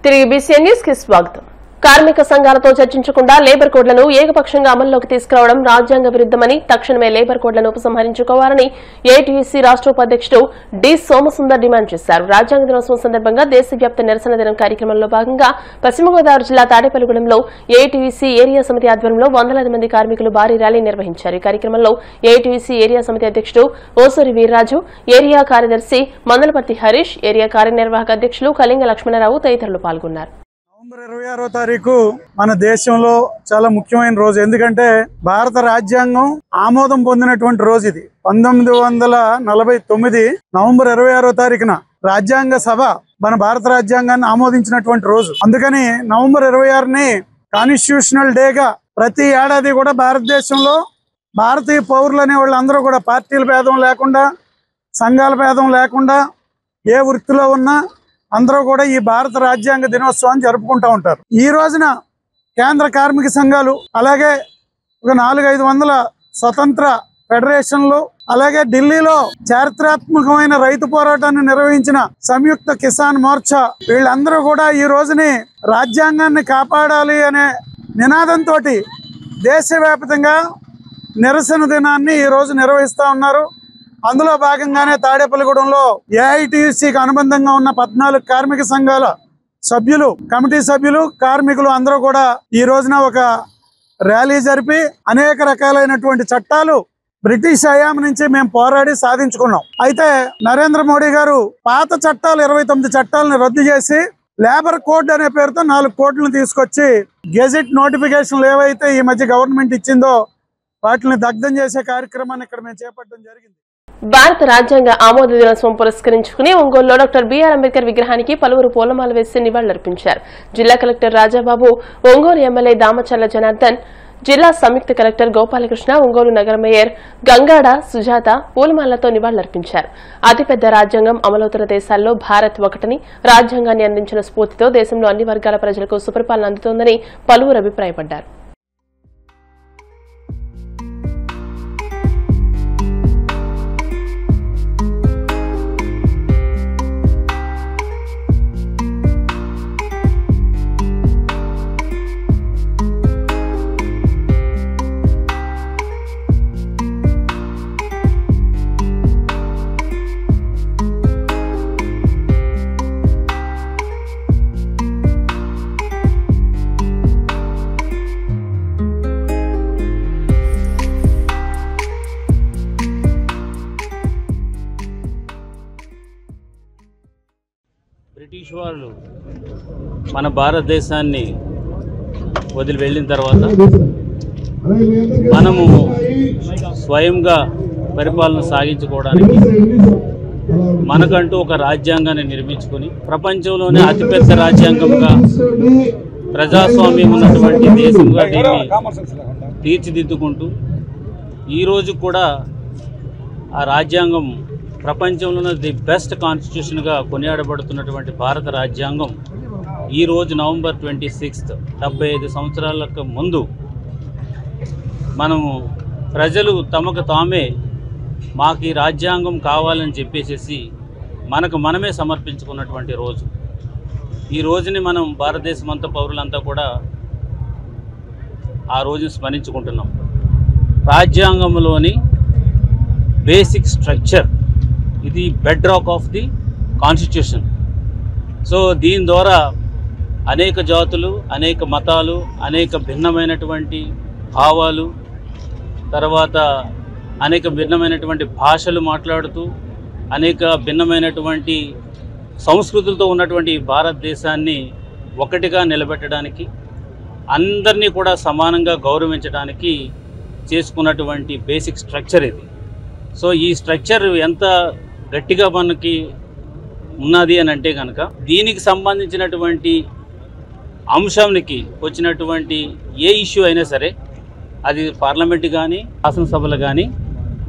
తిరిగి BCN news కి స్వాగతం. కార్మిక సంఘాలతో చర్చించకుండా లేబర్ కోడ్లను ఏకపక్షంగా అమల్లోకి తీసుకురావడం రాజ్యాంగ విరుద్దమని తక్షణమే లేబర్ కోడ్లను ఉపసంహరించుకోవాలని ఏఐటీయూసీ రాష్ట్ర ఉపాధ్యక్షుడు డి సోమసుందర్ డిమాండ్ చేశారు. రాజ్యాంగ దినోత్సవం సందర్భంగా దేశవ్యాప్త నిరసన దినం కార్యక్రమంలో భాగంగా పశ్చిమ గోదావరి జిల్లా తాడేపల్లిగూడెంలో ఏఐటీయూసీ ఏరియా సమితి ఆధ్వర్యంలో వందలాది మంది కార్మికులు భారీ ర్యాలీ నిర్వహించారు. ఈ కార్యక్రమంలో ఏఐటీయూసీ ఏరియా సమితి అధ్యక్షుడు ఓసూరి వీర్రాజు, ఏరియా కార్యదర్శి మందలపర్తి హరీష్, ఏరియా కార్యనిర్వాహక అధ్యక్షులు కళింగ లక్ష్మణరావు తదితరులు పాల్గొన్నారు. నవంబర్ 26వ తారీఖు మన దేశంలో చాలా ముఖ్యమైన రోజు. ఎందుకంటే భారత రాజ్యాంగం ఆమోదం పొందినటువంటి రోజు ఇది. 1949 నవంబర్ 26వ తారీఖున రాజ్యాంగ సభ మన భారత రాజ్యాంగాన్ని ఆమోదించినటువంటి రోజు. అందుకని నవంబర్ 26ని కాన్స్టిట్యూషనల్ డేగా ప్రతి ఏడాది కూడా భారతదేశంలో భారతీయ పౌరులు అనే వాళ్ళందరూ కూడా పార్టీల భేదం లేకుండా, సంఘాల భేదం లేకుండా, ఏ వృత్తిలో ఉన్నా అందరూ కూడా ఈ భారత రాజ్యాంగ దినోత్సవాన్ని జరుపుకుంటూ ఉంటారు. ఈ రోజున కేంద్ర కార్మిక సంఘాలు, అలాగే ఒక 400-500 స్వతంత్ర ఫెడరేషన్లు, అలాగే ఢిల్లీలో చారిత్రాత్మకమైన రైతు పోరాటాన్ని నిర్వహించిన సంయుక్త కిసాన్ మోర్చా, వీళ్ళందరూ కూడా ఈ రోజుని రాజ్యాంగాన్ని కాపాడాలి అనే నినాదంతో దేశవ్యాప్తంగా నిరసన దినాన్ని ఈ రోజు నిర్వహిస్తూ ఉన్నారు. అందులో భాగంగానే తాడేపల్లిగూడెంలో ఏఐటీయూసీకి అనుబంధంగా ఉన్న 14 కార్మిక సంఘాల సభ్యులు, కమిటీ సభ్యులు, కార్మికులు అందరూ కూడా ఈ రోజున ఒక ర్యాలీ జరిపి అనేక రకాలైనటువంటి చట్టాలు బ్రిటిష్ హయాం నుంచి మేము పోరాడి సాధించుకున్నాం. అయితే నరేంద్ర మోడీ గారు పాత చట్టాలు 29 చట్టాలను రద్దు చేసి లేబర్ కోడ్ అనే పేరుతో 4 కోడ్లను తీసుకొచ్చి గెజెట్ నోటిఫికేషన్లు ఏవైతే ఈ మధ్య గవర్నమెంట్ ఇచ్చిందో వాటిని దగ్ధం చేసే కార్యక్రమాన్ని ఇక్కడ మేము చేపట్టడం జరిగింది. భారత రాజ్యాంగ ఆమోద దినోత్సవం పురస్కరించుకుని ఒంగోలులో డాక్టర్ బిఆర్ అంబేద్కర్ విగ్రహానికి పలువురు పూలమాల వేసి నివాళులర్పించారు. జిల్లా కలెక్టర్ రాజాబాబు, ఒంగోలు ఎమ్మెల్యే దామచర్ల జనార్దన్, జిల్లా సంయుక్త కలెక్టర్ గోపాలకృష్ణ, ఒంగోలు నగర మేయర్ గంగాడ సుజాత పూలమాలతో నివాళులర్పించారు. అతిపెద్ద రాజ్యాంగం అమలవుతున్న దేశాల్లో భారత్ ఒకటని, రాజ్యాంగాన్ని అందించిన స్ఫూర్తితో దేశంలో అన్ని వర్గాల ప్రజలకు సుపరిపాలన అందుతోందని పలువురు అభిప్రాయపడ్డారు. బ్రిటిష్ వాళ్ళు మన భారతదేశాన్ని వదిలి వెళ్ళిన తర్వాత మనము స్వయంగా పరిపాలన సాగించుకోవడానికి మనకంటూ ఒక రాజ్యాంగాన్ని నిర్మించుకొని ప్రపంచంలోనే అతిపెద్ద రాజ్యాంగంగా ప్రజాస్వామ్యం ఉన్నటువంటి దేశంగా దీన్ని తీర్చిదిద్దుకుంటూ ఈరోజు కూడా ఆ రాజ్యాంగం ప్రపంచంలోనే ది బెస్ట్ కాన్స్టిట్యూషన్గా కొనియాడబడుతున్నటువంటి భారత రాజ్యాంగం ఈరోజు నవంబర్ 26 75 సంవత్సరాలకు ముందు మనము ప్రజలు తమకు తామే మాకు ఈ రాజ్యాంగం కావాలని చెప్పేసి మనకు మనమే సమర్పించుకున్నటువంటి రోజు. ఈ రోజుని మనం భారతదేశం అంతా పౌరులంతా కూడా ఆ రోజుని స్మరించుకుంటున్నాం. రాజ్యాంగంలోని బేసిక్ స్ట్రక్చర్ ఇది bed rock of the constitution. So దీని ద్వారా అనేక జాతులు, అనేక మతాలు, అనేక భిన్నమైనటువంటి భావాలు, తర్వాత అనేక భిన్నమైనటువంటి భాషలు మాట్లాడుతూ అనేక భిన్నమైనటువంటి సంస్కృతులతో ఉన్నటువంటి భారతదేశాన్ని ఒకటిగా నిలబెట్టడానికి, అందరినీ కూడా సమానంగా గౌరవించడానికి చేసుకున్నటువంటి బేసిక్ స్ట్రక్చర్ ఇది. సో ఈ స్ట్రక్చర్ ఎంత గట్టిగా మనకి ఉన్నది అని అంటే కనుక దీనికి సంబంధించినటువంటి అంశానికి వచ్చినటువంటి ఏ ఇష్యూ అయినా సరే అది పార్లమెంట్ కానీ శాసనసభలు కానీ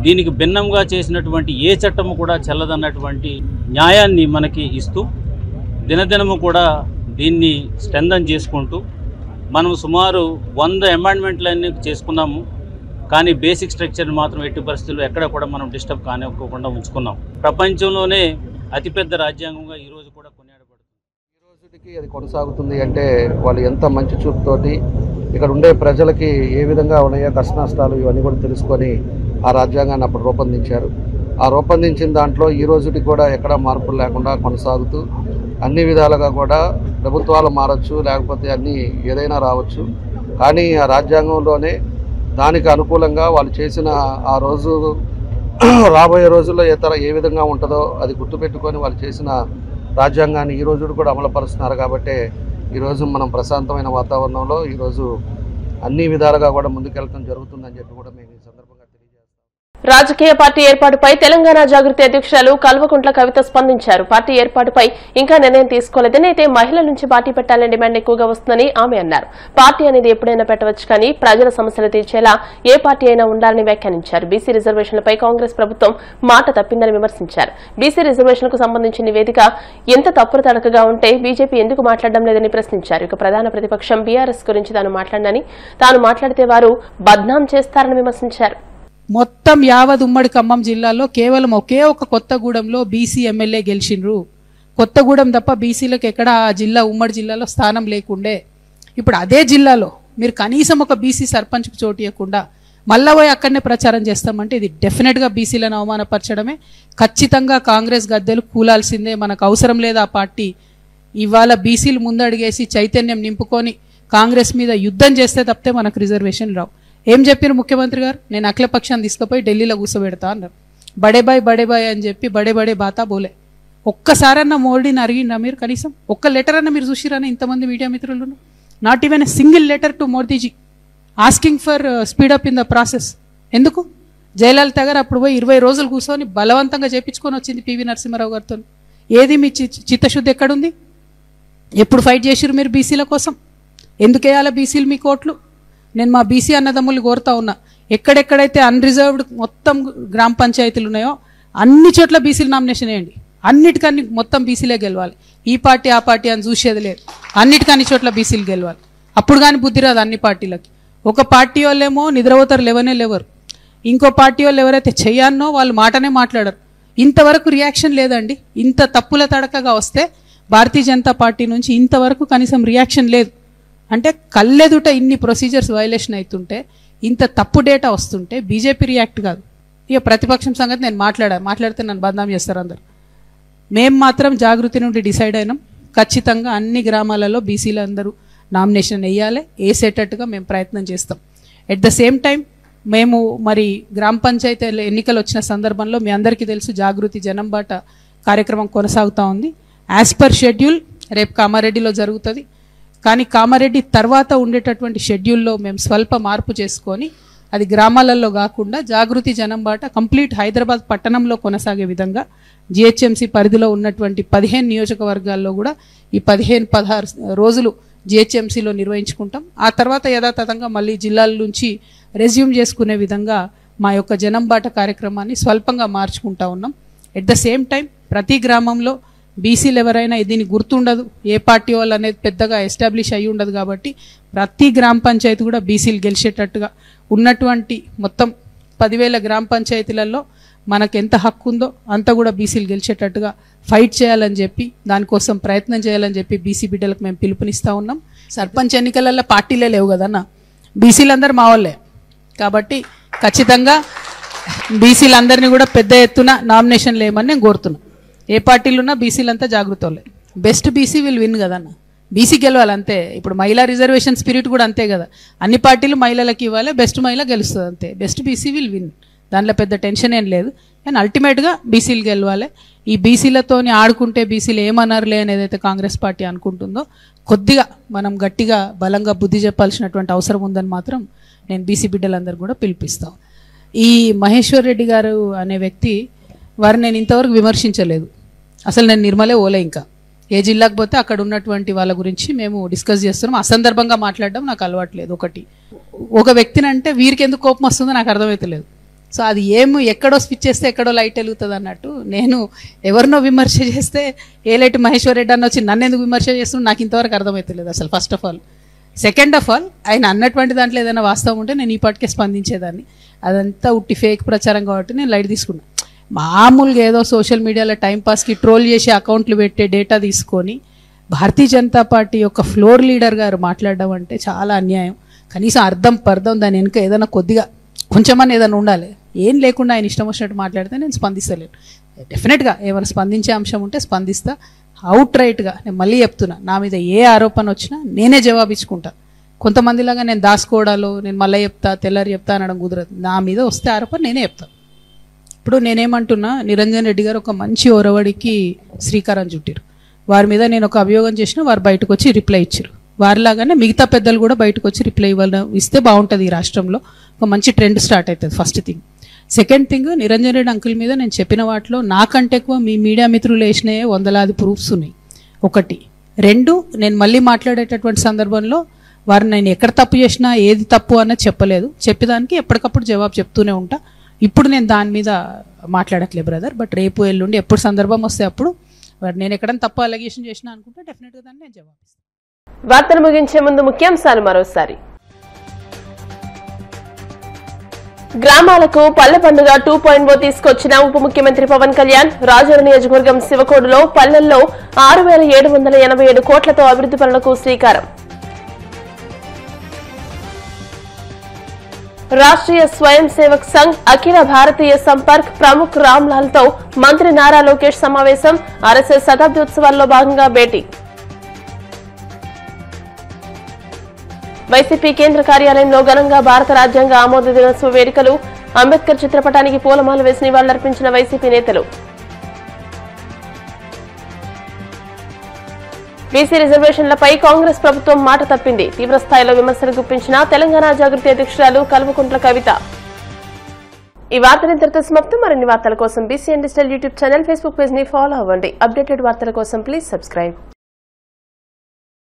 దీనికి భిన్నంగా చేసినటువంటి ఏ చట్టము కూడా చెల్లదన్నటువంటి న్యాయాన్ని మనకి ఇస్తూ దినదినము కూడా దీన్ని స్ట్రెంథన్ చేసుకుంటూ మనం సుమారు 100 అమెండ్మెంట్లన్నీ చేసుకున్నాము. కానీ బేసిక్ స్ట్రక్చర్ మాత్రం ఎట్టి పరిస్థితుల్లో ఎక్కడ కూడా మనం డిస్టర్బ్ కానివ్వకుండా ఉంచుకున్నాం. ప్రపంచంలోనే అతిపెద్ద రాజ్యాంగంగా ఈరోజు కూడా కొనియాడబడుతుంది. ఇప్పటికీ అది కొనసాగుతుంది అంటే వాళ్ళు ఎంత మంచి చూపుతోటి ఇక్కడ ఉండే ప్రజలకి ఏ విధంగా ఉన్నాయో కష్ట నష్టాలు ఇవన్నీ కూడా తెలుసుకొని ఆ రాజ్యాంగాన్ని అప్పుడు రూపొందించారు. ఆ రూపొందించిన దాంట్లో ఈ రోజుకి కూడా ఎక్కడా మార్పులు లేకుండా కొనసాగుతూ అన్ని విధాలుగా కూడా ప్రభుత్వాలు మారచ్చు, లేకపోతే అన్నీ ఏదైనా రావచ్చు, కానీ ఆ రాజ్యాంగంలోనే దానికి అనుకూలంగా వాళ్ళు చేసిన ఆ రోజు రాబోయే రోజుల్లో ఏ విధంగా ఉంటుందో అది గుర్తుపెట్టుకొని వాళ్ళు చేసిన రాజ్యాంగాన్ని ఈ రోజు కూడా అమలుపరుస్తున్నారు. కాబట్టి ఈరోజు మనం ప్రశాంతమైన వాతావరణంలో ఈరోజు అన్ని విధాలుగా కూడా ముందుకెళ్ళడం జరుగుతుందని చెప్పి కూడా మేము ఈ సందర్భంగా రాజకీయ పార్టీ ఏర్పాటుపై తెలంగాణ జాగృతి అధ్యక్షురాలు కల్వకుంట్ల కవిత స్పందించారు. పార్టీ ఏర్పాటుపై ఇంకా నిర్ణయం తీసుకోలేదని, అయితే మహిళల నుంచి పార్టీ పెట్టాలనే డిమాండ్ ఎక్కువగా వస్తుందని ఆమె అన్నారు. పార్టీ అనేది ఎప్పుడైనా పెట్టవచ్చు, కానీ ప్రజల సమస్యలు తీర్చేలా ఏ పార్టీ అయినా ఉండాలని వ్యాఖ్యానించారు. బీసీ రిజర్వేషన్లపై కాంగ్రెస్ ప్రభుత్వం మాట తప్పిందని విమర్శించారు. బీసీ రిజర్వేషన్లకు సంబంధించిన నివేదిక ఎంత తప్పులు తడకగా ఉంటే బీజేపీ ఎందుకు మాట్లాడడం లేదని ప్రశ్నించారు. ఇక ప్రధాన ప్రతిపక్షం బీఆర్ఎస్ గురించి తాను మాట్లాడనని, తాను మాట్లాడితే వారు బద్నాం చేస్తారని విమర్శించారు. మొత్తం యావత్ ఉమ్మడి ఖమ్మం జిల్లాలో కేవలం ఒకే ఒక కొత్తగూడెంలో బీసీ ఎమ్మెల్యే గెలిచిండ్రు. కొత్తగూడెం తప్ప బీసీలకు ఎక్కడ ఆ జిల్లా ఉమ్మడి జిల్లాలో స్థానం లేకుండే. ఇప్పుడు అదే జిల్లాలో మీరు కనీసం ఒక బీసీ సర్పంచ్కు చోటు ఇవ్వకుండా మళ్ళా పోయి అక్కడనే ప్రచారం చేస్తామంటే ఇది డెఫినెట్గా బీసీలను అవమానపరచడమే. ఖచ్చితంగా కాంగ్రెస్ గద్దెలు కూలాల్సిందే. మనకు అవసరం లేదు ఆ పార్టీ. ఇవాళ బీసీలు ముందడిగేసి చైతన్యం నింపుకొని కాంగ్రెస్ మీద యుద్ధం చేస్తే తప్పితే మనకు రిజర్వేషన్ రావు. ఏం చెప్పారు ముఖ్యమంత్రి గారు? నేను అఖిలపక్షాన్ని తీసుకుపోయి ఢిల్లీలో కూర్చోబెడతా అన్నారు. బడే అని చెప్పి బడే బాతా బోలే. ఒక్కసారన్నా మోడీని అడిగిండ్రా మీరు? కనీసం ఒక్క లెటర్ అన్న మీరు చూసిరానా? ఇంతమంది మీడియా మిత్రులు not even a single letter to Modiji asking for speed up in the process. ఎందుకు? జయలలిత గారు అప్పుడు పోయి 20 రోజులు కూర్చొని బలవంతంగా చేపించుకొని వచ్చింది పివి నరసింహారావు గారితో. ఏది మీ చిత్తశుద్ధి ఎక్కడుంది? ఎప్పుడు ఫైట్ చేసిరు మీరు బీసీల కోసం? ఎందుకు వేయాలి బీసీలు మీ కోట్లు? నేను మా బీసీ అన్నదమ్ములు కోరుతా ఉన్నా, ఎక్కడెక్కడైతే అన్రిజర్వ్డ్ మొత్తం గ్రామ పంచాయతీలు ఉన్నాయో అన్ని చోట్ల బీసీలు నామినేషన్ వేయండి. అన్నిటికన్నీ మొత్తం బీసీలే గెలవాలి. ఈ పార్టీ ఆ పార్టీ అని చూసేది లేదు. అన్నిటికన్ని చోట్ల బీసీలు గెలవాలి. అప్పుడు కానీ బుద్ధి రాదు అన్ని పార్టీలకి. ఒక పార్టీ వాళ్ళేమో నిద్రపోతారు, లేవరు. ఇంకో పార్టీ వాళ్ళు ఎవరైతే చెయ్యానో వాళ్ళు మాటనే మాట్లాడరు. ఇంతవరకు రియాక్షన్ లేదండి. ఇంత తప్పుల తడకగా వస్తే భారతీయ జనతా పార్టీ నుంచి ఇంతవరకు కనీసం రియాక్షన్ లేదు. అంటే కళ్ళెదుట ఇన్ని ప్రొసీజర్స్ వైలేషన్ అవుతుంటే, ఇంత తప్పు డేటా వస్తుంటే బీజేపీ రియాక్ట్ కాదు. ఇక ప్రతిపక్షం సంగతి నేను మాట్లాడితే నన్ను బదనాం చేస్తారు అందరు. మేము మాత్రం జాగృతి నుండి డిసైడ్ అయినాం, ఖచ్చితంగా అన్ని గ్రామాలలో బీసీలు అందరూ నామినేషన్ వేయాలి, వేసేటట్టుగా మేము ప్రయత్నం చేస్తాం. ఎట్ ద సేమ్ టైం మేము మరి గ్రామ పంచాయతీ ఎన్నికలు వచ్చిన సందర్భంలో మీ అందరికీ తెలుసు జాగృతి జనంబాట కార్యక్రమం కొనసాగుతూ ఉంది. యాజ్ పర్ షెడ్యూల్ రేపు కామారెడ్డిలో జరుగుతుంది. కానీ కామారెడ్డి తర్వాత ఉండేటటువంటి షెడ్యూల్లో మేము స్వల్ప మార్పు చేసుకొని అది గ్రామాలలో కాకుండా జాగృతి జనంబాట కంప్లీట్ హైదరాబాద్ పట్టణంలో కొనసాగే విధంగా జిహెచ్ఎంసీ పరిధిలో ఉన్నటువంటి 15 నియోజకవర్గాల్లో కూడా ఈ 15-16 రోజులు జిహెచ్ఎంసీలో నిర్వహించుకుంటాం. ఆ తర్వాత యథాతథంగా మళ్ళీ జిల్లాల నుంచి రెజ్యూమ్ చేసుకునే విధంగా మా యొక్క జనంబాట కార్యక్రమాన్ని స్వల్పంగా మార్చుకుంటా ఉన్నాం. ఎట్ ద సేమ్ టైం ప్రతి గ్రామంలో బీసీలు ఎవరైనా దీన్ని గుర్తుండదు, ఏ పార్టీ వాళ్ళు అనేది పెద్దగా ఎస్టాబ్లిష్ అయ్యి ఉండదు. కాబట్టి ప్రతి గ్రామ పంచాయతీ కూడా బీసీలు గెలిచేటట్టుగా ఉన్నటువంటి మొత్తం 10,000 గ్రామ పంచాయతీలలో మనకు ఎంత హక్కు ఉందో అంత కూడా బీసీలు గెలిచేటట్టుగా ఫైట్ చేయాలని చెప్పి, దానికోసం ప్రయత్నం చేయాలని చెప్పి బీసీ బిడ్డలకు మేము పిలుపునిస్తూ ఉన్నాం. సర్పంచ్ ఎన్నికలలో పార్టీలే లేవు కదన్న, బీసీలందరూ మా వాళ్ళే. కాబట్టి ఖచ్చితంగా బీసీలందరినీ కూడా పెద్ద ఎత్తున నామినేషన్లు వేయమని నేను కోరుతున్నాను. ఏ పార్టీలు ఉన్నా బీసీలంతా జాగృత వాళ్ళే. బెస్ట్ బీసీ విల్ విన్ కదన్న, బీసీ గెలవాలి అంతే. ఇప్పుడు మహిళా రిజర్వేషన్ స్పిరిట్ కూడా అంతే కదా, అన్ని పార్టీలు మహిళలకు ఇవ్వాలి, బెస్ట్ మహిళ గెలుస్తుంది అంతే. బెస్ట్ బీసీ విల్ విన్, దాంట్లో పెద్ద టెన్షన్ ఏం లేదు. కానీ అల్టిమేట్గా బీసీలు గెలవాలి. ఈ బీసీలతోని ఆడుకుంటే బీసీలు ఏమన్నారులే అని ఏదైతే కాంగ్రెస్ పార్టీ అనుకుంటుందో కొద్దిగా మనం గట్టిగా బలంగా బుద్ధి చెప్పాల్సినటువంటి అవసరం ఉందని మాత్రం నేను బీసీ బిడ్డలందరూ కూడా పిలిపిస్తాను. ఈ మహేశ్వర్ రెడ్డి గారు అనే వ్యక్తి వారిని నేను ఇంతవరకు విమర్శించలేదు. అసలు నేను నిర్మలే ఓలే, ఇంకా ఏ జిల్లాకు పోతే అక్కడ ఉన్నటువంటి వాళ్ళ గురించి మేము డిస్కస్ చేస్తున్నాం. అసందర్భంగా మాట్లాడడం నాకు అలవాట్లేదు. ఒక వ్యక్తిని అంటే వీరికి ఎందుకు కోపం వస్తుందో నాకు అర్థమవుతలేదు. సో అది ఎక్కడో స్విచ్ చేస్తే ఎక్కడో లైట్ వెలుగుతుంది అన్నట్టు, నేను ఎవరినో విమర్శ చేస్తే ఏ లైట్ మహేశ్వర్ రెడ్డి అన్న వచ్చి నన్ను ఎందుకు విమర్శ చేస్తున్నా నాకు ఇంతవరకు అర్థమవుతలేదు అసలు. First of all, second of all, ఆయన అన్నటువంటి దాంట్లో ఏదైనా వాస్తవం ఉంటే నేను ఈ పాటికే స్పందించేదాన్ని. అదంతా ఉట్టి ఫేక్ ప్రచారం కాబట్టి నేను లైట్ తీసుకున్నాను. మామూలుగా ఏదో సోషల్ మీడియాలో టైంపాస్కి ట్రోల్ చేసి అకౌంట్లు పెట్టే డేటా తీసుకొని భారతీయ జనతా పార్టీ యొక్క ఫ్లోర్ లీడర్ గారు మాట్లాడడం అంటే చాలా అన్యాయం. కనీసం అర్థం పర్థం దాని వెనుక ఏదైనా కొద్దిగా కొంచెమని ఏదైనా ఉండాలి. ఏం లేకుండా ఆయన ఇష్టం వచ్చినట్టు మాట్లాడితే నేను స్పందిస్తలేను. డెఫినెట్గా ఏమైనా స్పందించే అంశం ఉంటే స్పందిస్తా. అవుట్ రైట్గా నేను మళ్ళీ చెప్తున్నా, నా మీద ఏ ఆరోపణ వచ్చినా నేనే జవాబిచ్చుకుంటా. కొంతమందిలాగా నేను దాచుకోవడాలో నేను మళ్ళీ చెప్తా తెల్లారి చెప్తా అనడం కుదరదు. నా మీద వస్తే ఆరోపణ నేనే చెప్తాను. ఇప్పుడు నేనేమంటున్నా, నిరంజన్ రెడ్డి గారు ఒక మంచి ఒరవడికి శ్రీకారం చుట్టారు. వారి మీద నేను ఒక అభియోగం చేసినా వారు బయటకు వచ్చి రిప్లై ఇచ్చారు. వారిలాగానే మిగతా పెద్దలు కూడా బయటకు వచ్చి రిప్లై ఇస్తే బాగుంటుంది. ఈ రాష్ట్రంలో ఒక మంచి ట్రెండ్ స్టార్ట్ అవుతుంది. First thing. Second thing, Niranjan Reddy uncle మీద నేను చెప్పిన వాటిలో నాకంటే ఎక్కువ మీ మీడియా మిత్రులు వేసినాయే వందలాది ప్రూఫ్స్ ఉన్నాయి. ఒకటి. రెండు, నేను మళ్ళీ మాట్లాడేటటువంటి సందర్భంలో వారిని నేను ఎక్కడ తప్పు చేసినా ఏది తప్పు అన్నది చెప్పలేదు. చెప్పేదానికి ఎప్పటికప్పుడు జవాబు చెప్తూనే ఉంటా. ఇప్పుడు నేను దాని మీద మాట్లాడట్లేదు బ్రదర్. బట్ రేపు ఎల్లుండి ఎప్పుడు సందర్భం వస్తే అప్పుడు నేను ఎక్కడైనా తప్పు అలిగేషన్ చేసినా అనుకుంటే డెఫినెట్గా దాన్ని నేను జవాబిస్తాను. వార్తలు ముగించే ముందు ముఖ్యాంశాలు మరోసారి. గ్రామాలకు పల్లె పండుగ 2.0 తీసుకొచ్చిన ఉప ముఖ్యమంత్రి పవన్ కళ్యాణ్. రాజోలు నియోజకవర్గం శివకోడులో పల్లెల్లో 6,787 కోట్లతో అభివృద్ధి పనులకు శ్రీకారం. రాష్ట్రీయ స్వయం సేవక్ సంఘ్ అఖిల భారతీయ సంపర్క్ ప్రముఖ్ రామ్లాల్ తో మంత్రి నారా లోకేష్ సమావేశం. ఆర్ఎస్ఎస్ శతాబ్ది ఉత్సవాల్లో భాగంగా భేటీ. వైసీపీ కేంద్ర కార్యాలయంలో ఘనంగా భారత రాజ్యాంగ ఆమోద దినోత్సవ వేడుకలు. అంబేద్కర్ చిత్రపటానికి పూలమాల వేసి నివాళులర్పించిన వైసీపీ నేతలు. బీసీ రిజర్వేషన్లపై కాంగ్రెస్ ప్రభుత్వం మాట తప్పింది. తీవ్రస్థాయిలో విమర్శలు గుప్పించిన తెలంగాణ జాగృతి అధ్యక్షురాలు కల్వకుంట్ల కవిత. ఈ వార్తలు ఇంతటితో సమాప్తం. మరిన్ని వార్తల కోసం BCN digital YouTube channel, Facebook page ని ఫాలో అవ్వండి. అప్డేటెడ్ వార్తల కోసం ప్లీజ్ సబ్స్క్రైబ్.